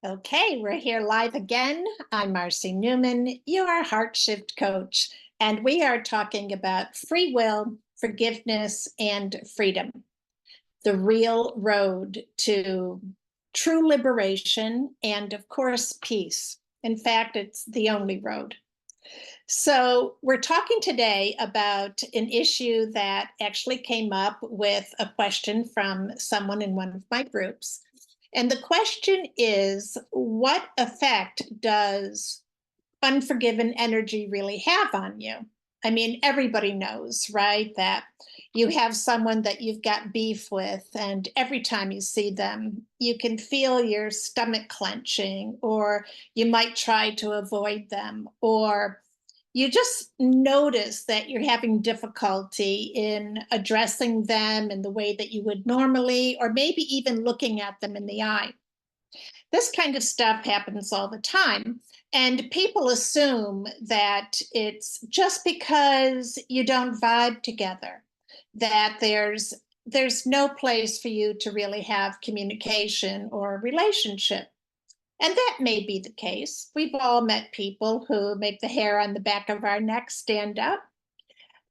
Okay, we're here live again. I'm Marcy Newman, your Heart Shift coach, and we are talking about free will, forgiveness, and freedom, the real road to true liberation and, of course, peace. In fact, it's the only road. So, we're talking today about an issue that actually came up with a question from someone in one of my groups. And the question is, what effect does unforgiven energy really have on you? I mean, everybody knows, right, that you have someone that you've got beef with, and every time you see them, you can feel your stomach clenching, or you might try to avoid them, or you just notice that you're having difficulty in addressing them in the way that you would normally, or maybe even looking at them in the eye. This kind of stuff happens all the time. And people assume that it's just because you don't vibe together, that there's no place for you to really have communication or relationship. And that may be the case. We've all met people who make the hair on the back of our neck stand up.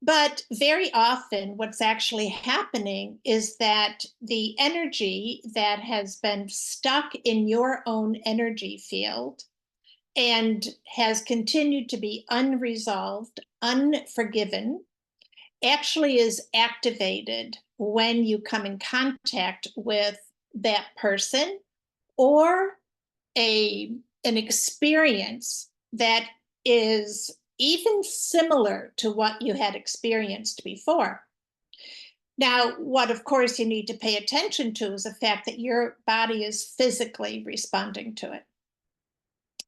But very often, what's actually happening is that the energy that has been stuck in your own energy field and has continued to be unresolved, unforgiven, actually is activated when you come in contact with that person or an experience that is even similar to what you had experienced before. Now, what of course you need to pay attention to is the fact that your body is physically responding to it.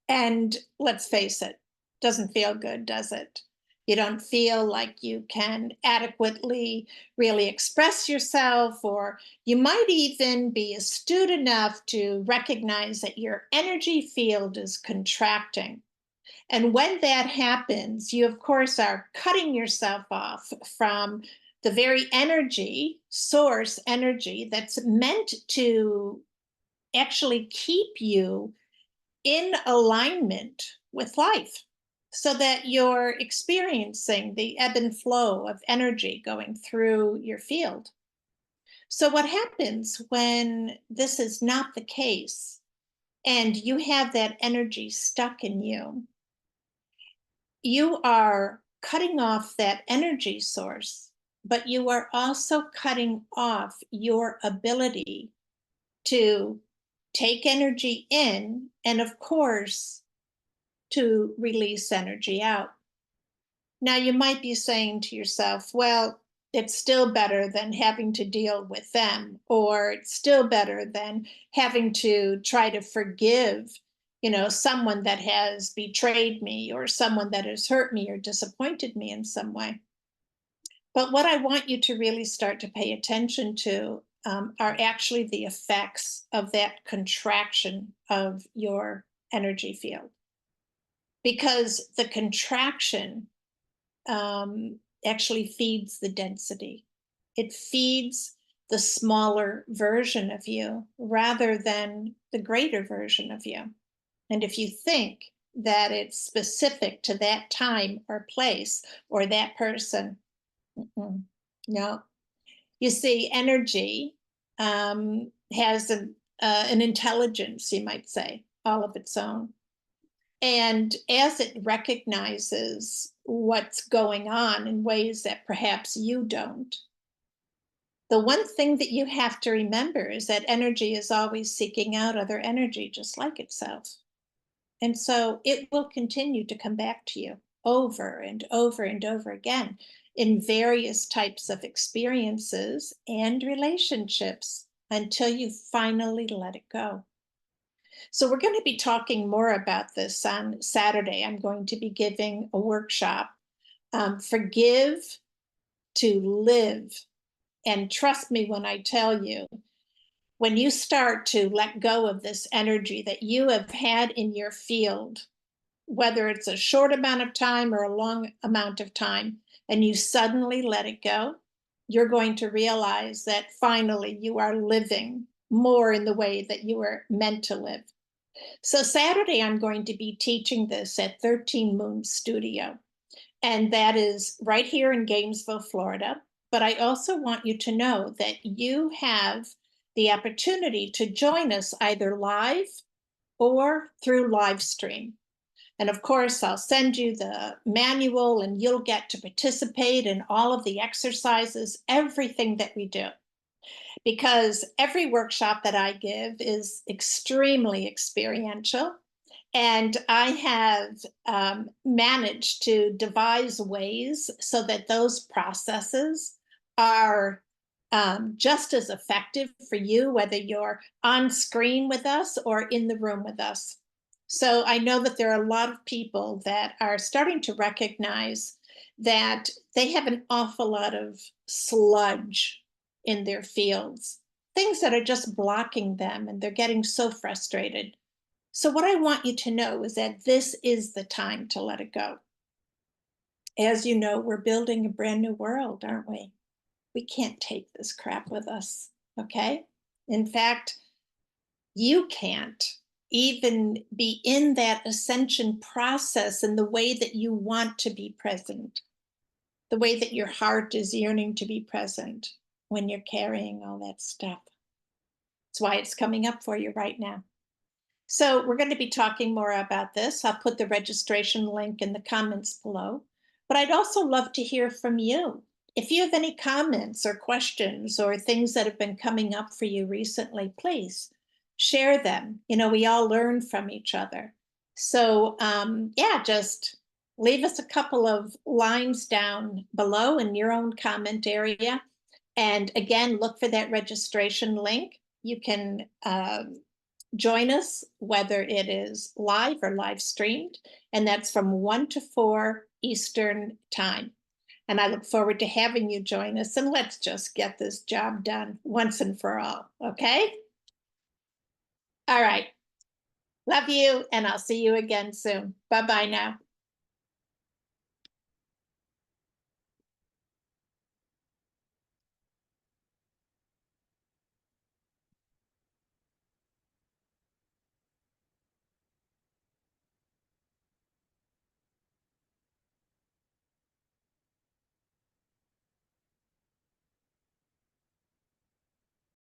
And let's face it, doesn't feel good, does it? You don't feel like you can adequately really express yourself, or you might even be astute enough to recognize that your energy field is contracting. And when that happens, you, of course, are cutting yourself off from the very energy, source energy, that's meant to actually keep you in alignment with life so that you're experiencing the ebb and flow of energy going through your field. So, what happens when this is not the case and you have that energy stuck in you? You are cutting off that energy source, but you are also cutting off your ability to take energy in and, of course, to release energy out. Now, you might be saying to yourself, well, it's still better than having to deal with them, or it's still better than having to try to forgive, someone that has betrayed me or someone that has hurt me or disappointed me in some way. But what I want you to really start to pay attention to are actually the effects of that contraction of your energy field. Because the contraction actually feeds the density. It feeds the smaller version of you rather than the greater version of you. And if you think that it's specific to that time or place or that person, no. You see, energy has an intelligence, you might say, all of its own. And as it recognizes what's going on in ways that perhaps you don't, the one thing that you have to remember is that energy is always seeking out other energy just like itself. And so it will continue to come back to you over and over and over again in various types of experiences and relationships until you finally let it go. So we're going to be talking more about this on Saturday. I'm going to be giving a workshop, Forgive to Live. And trust me when I tell you, when you start to let go of this energy that you have had in your field, whether it's a short amount of time or a long amount of time, and you suddenly let it go, you're going to realize that finally you are living more in the way that you were meant to live. So Saturday, I'm going to be teaching this at 13 Moon Studio, and that is right here in Gainesville, Florida. But I also want you to know that you have the opportunity to join us either live or through live stream. And of course, I'll send you the manual and you'll get to participate in all of the exercises, everything that we do. Because every workshop that I give is extremely experiential. And I have managed to devise ways so that those processes are just as effective for you, whether you're on screen with us or in the room with us. So I know that there are a lot of people that are starting to recognize that they have an awful lot of sludge in their fields, things that are just blocking them, and they're getting so frustrated. So what I want you to know is that this is the time to let it go. As you know, we're building a brand new world, aren't we? We can't take this crap with us, okay? In fact, you can't even be in that ascension process in the way that you want to be present, the way that your heart is yearning to be present when you're carrying all that stuff. That's why it's coming up for you right now. So we're going to be talking more about this. I'll put the registration link in the comments below. But I'd also love to hear from you. If you have any comments or questions or things that have been coming up for you recently, please share them. You know, we all learn from each other. So yeah, just leave us a couple of lines down below in your own comment area. And again, look for that registration link. You can join us, whether it is live or live streamed, and that's from 1 to 4 Eastern time. And I look forward to having you join us, and let's just get this job done once and for all, okay? All right. Love you, and I'll see you again soon. Bye-bye now.